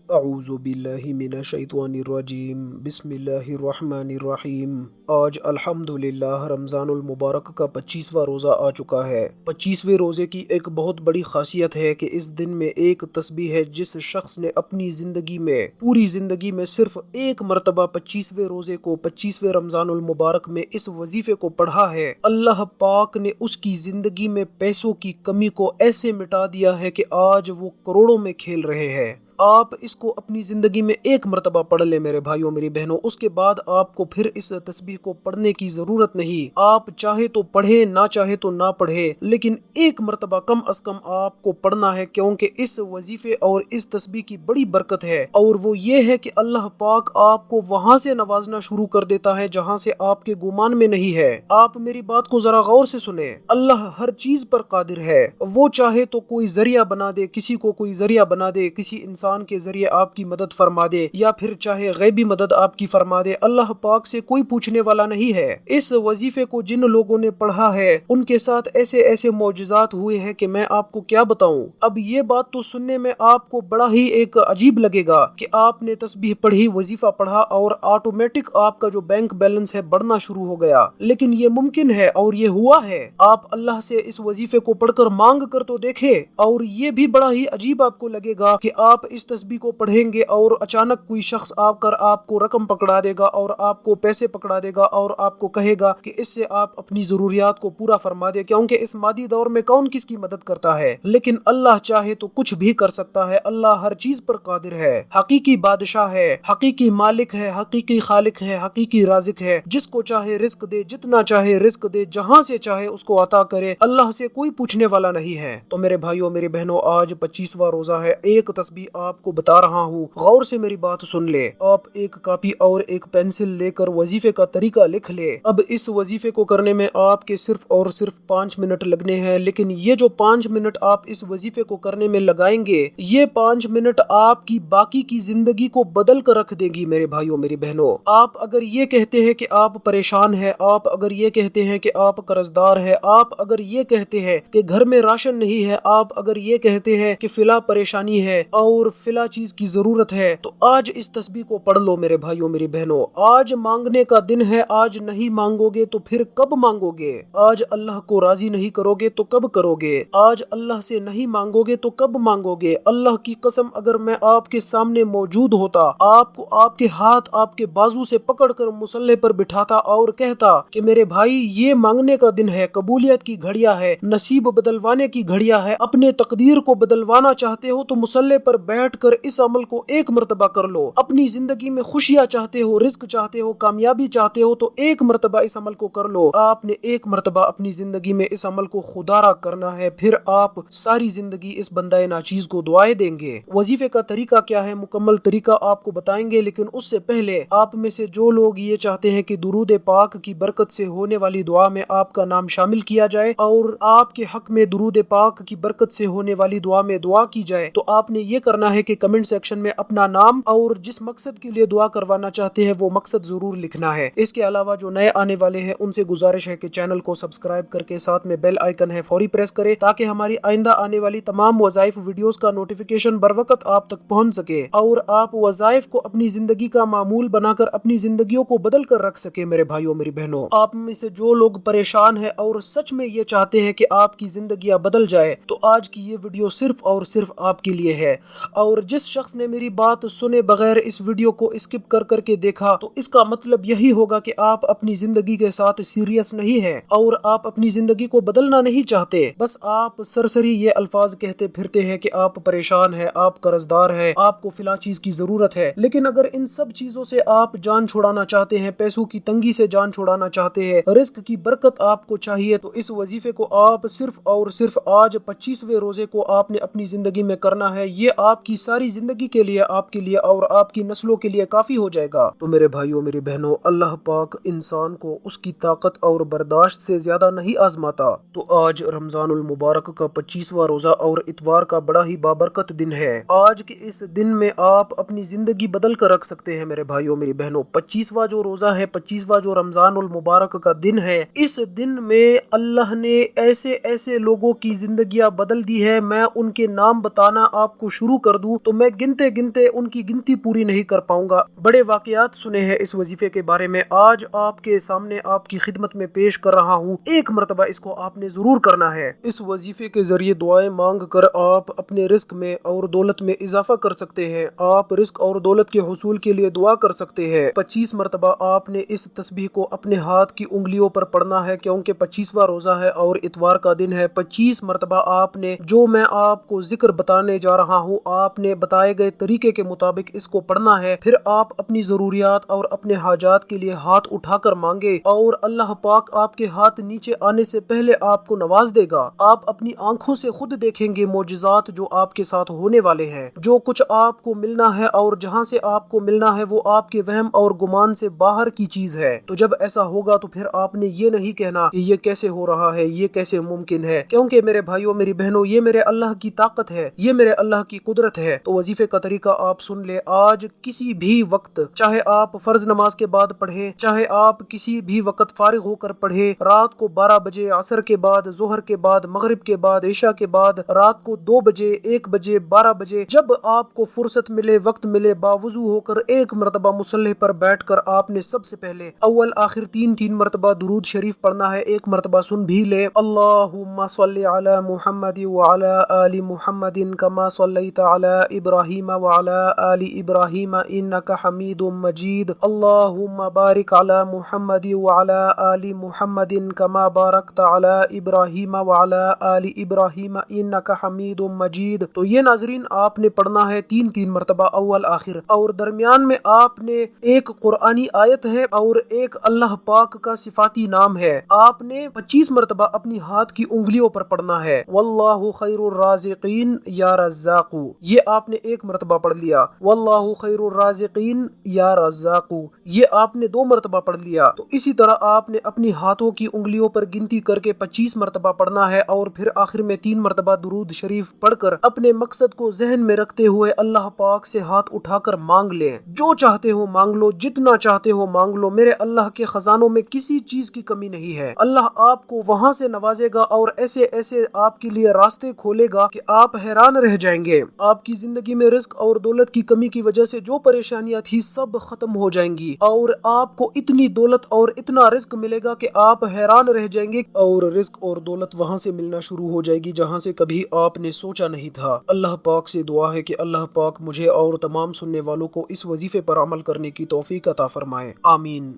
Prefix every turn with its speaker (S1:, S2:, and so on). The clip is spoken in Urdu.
S1: اعوذ باللہ من الشیطان الرجیم بسم اللہ الرحمن الرحیم۔ آج الحمدللہ رمضان المبارک کا 25واں روزہ آ چکا ہے۔ 25ویں روزے کی ایک بہت بڑی خاصیت ہے کہ اس دن میں ایک تسبیح ہے جس شخص نے اپنی زندگی میں پوری زندگی میں صرف ایک مرتبہ 25ویں روزے کو 25ویں رمضان المبارک میں اس وظیفے کو پڑھا ہے، اللہ پاک نے اس کی زندگی میں پیسوں کی کمی کو ایسے مٹا دیا ہے کہ آج وہ کروڑوں میں کھیل رہے ہیں۔ آپ اس کو اپنی زندگی میں ایک مرتبہ پڑھ لیں میرے بھائیوں میری بہنوں، اس کے بعد آپ کو پھر اس تسبیح کو پڑھنے کی ضرورت نہیں۔ آپ چاہے تو پڑھیں، نہ چاہے تو نہ پڑھیں، لیکن ایک مرتبہ کم از کم آپ کو پڑھنا ہے، کیونکہ اس وظیفے اور اس تسبیح کی بڑی برکت ہے، اور وہ یہ ہے کہ اللہ پاک آپ کو وہاں سے نوازنا شروع کر دیتا ہے جہاں سے آپ کے گمان میں نہیں ہے۔ آپ میری بات کو ذرا غور سے سنیں، اللہ ہر چیز پر قادر ہے، وہ چاہے تو کوئی ذریعہ بنا دے، کسی کو کوئی ذریعہ بنا دے، کسی انسان کے ذریعے آپ کی مدد فرما دے، یا پھر چاہے غیبی مدد آپ کی فرما دے، اللہ پاک سے کوئی پوچھنے والا نہیں ہے۔ اس وظیفے کو جن لوگوں نے پڑھا ہے ان کے ساتھ ایسے ایسے معجزات ہوئے ہیں کہ میں آپ کو کیا بتاؤں۔ اب یہ بات تو سننے میں آپ کو بڑا ہی ایک عجیب لگے گا کہ آپ نے تسبیح پڑھی، وظیفہ پڑھا اور آٹومیٹک آپ کا جو بینک بیلنس ہے بڑھنا شروع ہو گیا، لیکن یہ ممکن ہے اور یہ ہوا ہے۔ آپ اللہ سے اس وظیفے کو پڑھ کر مانگ کر تو دیکھیں، اور یہ بھی بڑا ہی عجیب آپ کو لگے گا کہ آپ اس تسبیح کو پڑھیں گے اور اچانک کوئی شخص آ کر آپ کو رقم پکڑا دے گا اور آپ کو پیسے پکڑا دے گا اور آپ کو کہے گا کہ اس سے آپ اپنی ضروریات کو پورا فرما دے، کیونکہ اس مادی دور میں کون کس کی مدد کرتا ہے، لیکن اللہ چاہے تو کچھ بھی کر سکتا ہے۔ اللہ ہر چیز پر قادر ہے، حقیقی بادشاہ ہے، حقیقی مالک ہے، حقیقی خالق ہے، حقیقی رازق ہے، جس کو چاہے رزق دے، جتنا چاہے رزق دے، جہاں سے چاہے اس کو عطا کرے، اللہ سے کوئی پوچھنے والا نہیں ہے۔ تو میرے بھائیوں میری بہنوں، آج 25واں روزہ ہے، ایک تسبیح آپ کو بتا رہا ہوں، غور سے میری بات سن لے۔ آپ ایک کاپی اور ایک پینسل لے کر وظیفے کا طریقہ لکھ لے۔ اب اس وظیفے کو کرنے میں آپ کے صرف اور صرف 5 منٹ لگنے ہیں، لیکن یہ جو 5 منٹ آپ اس وظیفے کو کرنے میں لگائیں گے، یہ 5 منٹ آپ کی باقی کی زندگی کو بدل کر رکھ دے گی میرے بھائیوں میری بہنوں۔ آپ اگر یہ کہتے ہیں کہ آپ پریشان ہیں، آپ اگر یہ کہتے ہیں کہ آپ قرضدار ہیں، آپ اگر یہ کہتے ہیں کہ گھر میں راشن نہیں ہے، آپ اگر یہ کہتے ہیں کہ فلاں پریشانی ہے اور فلاں چیز کی ضرورت ہے، تو آج اس تسبیح کو پڑھ لو میرے بھائیوں میری بہنوں۔ آج مانگنے کا دن ہے، آج نہیں مانگو گے تو پھر کب مانگو گے؟ آج اللہ کو راضی نہیں کرو گے تو کب کرو گے؟ آج اللہ سے نہیں مانگو گے تو کب مانگو گے؟ اللہ کی قسم، اگر میں آپ کے سامنے موجود ہوتا، آپ کو آپ کے ہاتھ آپ کے بازو سے پکڑ کر مصلے پر بٹھاتا اور کہتا کہ میرے بھائی، یہ مانگنے کا دن ہے، قبولیت کی گھڑیاں ہے، نصیب بدلوانے کی گھڑیاں ہے، اپنے تقدیر کو بدلوانا چاہتے ہو تو مصلے پر بیٹھ کر اس عمل کو ایک مرتبہ کر لو۔ اپنی زندگی میں خوشیاں چاہتے ہو، رزق چاہتے ہو، کامیابی چاہتے ہو تو ایک مرتبہ اس عمل کو کر لو۔ آپ نے ایک مرتبہ اپنی زندگی میں اس عمل کو خودارا کرنا ہے، پھر آپ ساری زندگی اس بندہ ناچیز کو دعائیں دیں گے۔ وظیفے کا طریقہ کیا ہے، مکمل طریقہ آپ کو بتائیں گے، لیکن اس سے پہلے آپ میں سے جو لوگ یہ چاہتے ہیں کہ درود پاک کی برکت سے ہونے والی دعا میں آپ کا نام شامل کیا جائے اور آپ کے حق میں درود پاک کی برکت سے ہونے والی دعا میں دعا کی جائے، تو آپ نے یہ کرنا ہے کہ کمنٹ سیکشن میں اپنا نام اور جس مقصد کے لیے دعا کروانا چاہتے ہیں وہ مقصد ضرور لکھنا ہے۔ اس کے علاوہ جو نئے آنے والے ہیں ان سے گزارش ہے کہ چینل کو سبسکرائب کر کے ساتھ میں بیل آئیکن ہے فوری پریس کرے، تاکہ ہماری آئندہ آنے والی تمام وظائف ویڈیوز کا نوٹیفیکیشن بر وقت آپ تک پہنچ سکے اور آپ وظائف کو اپنی زندگی کا معمول بنا کر اپنی زندگیوں کو بدل کر رکھ سکے میرے بھائیوں میری بہنوں۔ آپ میں سے جو لوگ پریشان ہیں اور سچ میں یہ چاہتے ہیں کہ آپ کی زندگیاں بدل جائے، تو آج کی یہ ویڈیو صرف اور صرف آپ کے لیے ہے۔ اور جس شخص نے میری بات سنے بغیر اس ویڈیو کو اسکپ کر کر کے دیکھا، تو اس کا مطلب یہی ہوگا کہ آپ اپنی زندگی کے ساتھ سیریس نہیں ہیں اور آپ اپنی زندگی کو بدلنا نہیں چاہتے، بس آپ سرسری یہ الفاظ کہتے پھرتے ہیں کہ آپ پریشان ہیں، آپ قرضدار ہیں، آپ کو فلاں چیز کی ضرورت ہے۔ لیکن اگر ان سب چیزوں سے آپ جان چھڑانا چاہتے ہیں، پیسوں کی تنگی سے جان چھڑانا چاہتے ہیں، رزق کی برکت آپ کو چاہیے، تو اس وظیفے کو آپ صرف اور صرف آج 25ویں روزے کو آپ نے اپنی زندگی میں کرنا ہے۔ یہ آپ کی ساری زندگی کے لیے، آپ کے لیے اور آپ کی نسلوں کے لیے کافی ہو جائے گا۔ تو میرے بھائیوں میری بہنوں، اللہ پاک انسان کو اس کی طاقت اور برداشت سے زیادہ نہیں آزماتا۔ تو آج رمضان المبارک کا 25واں روزہ اور اتوار کا بڑا ہی بابرکت دن ہے۔ آج کے اس دن میں آپ اپنی زندگی بدل کر رکھ سکتے ہیں میرے بھائیوں میری بہنوں۔ 25واں جو روزہ ہے، 25واں جو رمضان المبارک کا دن ہے، اس دن میں اللہ نے ایسے ایسے لوگوں کی زندگیاں بدل دی ہے، میں ان کے نام بتانا آپ کو شروع کر کر دوں تو میں گنتے گنتے ان کی گنتی پوری نہیں کر پاؤں گا۔ بڑے واقعات سنے ہیں اس وظیفے کے بارے میں، آج آپ کے سامنے آپ کی خدمت میں پیش کر رہا ہوں۔ ایک مرتبہ اس کو آپ نے ضرور کرنا ہے۔ اس وظیفے کے ذریعے دعائیں مانگ کر آپ اپنے رزق میں اور دولت میں اضافہ کر سکتے ہیں۔ آپ رزق اور دولت کے حصول کے لیے دعا کر سکتے ہیں۔ 25 مرتبہ آپ نے اس تسبیح کو اپنے ہاتھ کی انگلیوں پر پڑھنا ہے، کیونکہ 25واں روزہ ہے اور اتوار کا دن ہے۔ 25 مرتبہ آپ نے جو میں آپ کو ذکر بتانے جا رہا ہوں، آپ نے بتائے گئے طریقے کے مطابق اس کو پڑھنا ہے۔ پھر آپ اپنی ضروریات اور اپنے حاجات کے لیے ہاتھ اٹھا کر مانگے اور اللہ پاک آپ کے ہاتھ نیچے آنے سے پہلے آپ کو نواز دے گا۔ آپ اپنی آنکھوں سے خود دیکھیں گے معجزات جو آپ کے ساتھ ہونے والے ہیں۔ جو کچھ آپ کو ملنا ہے اور جہاں سے آپ کو ملنا ہے وہ آپ کے وہم اور گمان سے باہر کی چیز ہے۔ تو جب ایسا ہوگا تو پھر آپ نے یہ نہیں کہنا کہ یہ کیسے ہو رہا ہے، یہ کیسے ممکن ہے، کیونکہ میرے بھائیوں میری بہنوں یہ میرے اللہ کی طاقت ہے، یہ میرے اللہ کی قدرت ہے۔ تو وظیفے کا طریقہ آپ سن لے۔ آج کسی بھی وقت، چاہے آپ فرض نماز کے بعد پڑھیں، چاہے آپ کسی بھی وقت فارغ ہو کر پڑھیں، رات کو 12 بجے، عصر کے بعد، ظہر کے بعد، مغرب کے بعد، عشاء کے بعد، رات کو 2 بجے، 1 بجے، 12 بجے، جب آپ کو فرصت ملے، وقت ملے، باوضو ہو کر ایک مرتبہ مصلی پر بیٹھ کر آپ نے سب سے پہلے اول آخر 3 مرتبہ درود شریف پڑھنا ہے۔ ایک مرتبہ سن بھی لے، اللہم صلی علی محمد وعلی آل محمد کما صلیت علی ابراہیم وعلی آل ابراہیم انک حمید مجید، اللہم بارک علی محمد وعلی آل محمد کما بارکت علی ابراہیم وعلی آل ابراہیم انک حمید مجید۔ تو یہ ناظرین آپ نے پڑھنا ہے 3 مرتبہ اول آخر، اور درمیان میں آپ نے ایک قرآنی آیت ہے اور ایک اللہ پاک کا صفاتی نام ہے۔ آپ نے 25 مرتبہ اپنی ہاتھ کی انگلیوں پر پڑھنا ہے، واللہ خیر الرازقین یا رزاق، یہ آپ نے 1 مرتبہ پڑھ لیا، واللہ خیر الرازقین یا رزاق، یہ آپ نے 2 مرتبہ پڑھ لیا۔ تو اسی طرح آپ نے اپنی ہاتھوں کی انگلیوں پر گنتی کر کے 25 مرتبہ پڑھنا ہے، اور پھر آخر میں 3 مرتبہ درود شریف پڑھ کر اپنے مقصد کو ذہن میں رکھتے ہوئے اللہ پاک سے ہاتھ اٹھا کر مانگ لیں۔ جو چاہتے ہو مانگ لو، جتنا چاہتے ہو مانگ لو، میرے اللہ کے خزانوں میں کسی چیز کی کمی نہیں ہے۔ اللہ آپ کو وہاں سے نوازے گا اور ایسے ایسے آپ کے لیے راستے کھولے گا کہ آپ حیران رہ جائیں گے۔ آپ کی زندگی میں رزق اور دولت کی کمی کی وجہ سے جو پریشانیاں تھی سب ختم ہو جائیں گی، اور آپ کو اتنی دولت اور اتنا رزق ملے گا کہ آپ حیران رہ جائیں گے، اور رزق اور دولت وہاں سے ملنا شروع ہو جائے گی جہاں سے کبھی آپ نے سوچا نہیں تھا۔ اللہ پاک سے دعا ہے کہ اللہ پاک مجھے اور تمام سننے والوں کو اس وظیفے پر عمل کرنے کی توفیق عطا فرمائے، آمین۔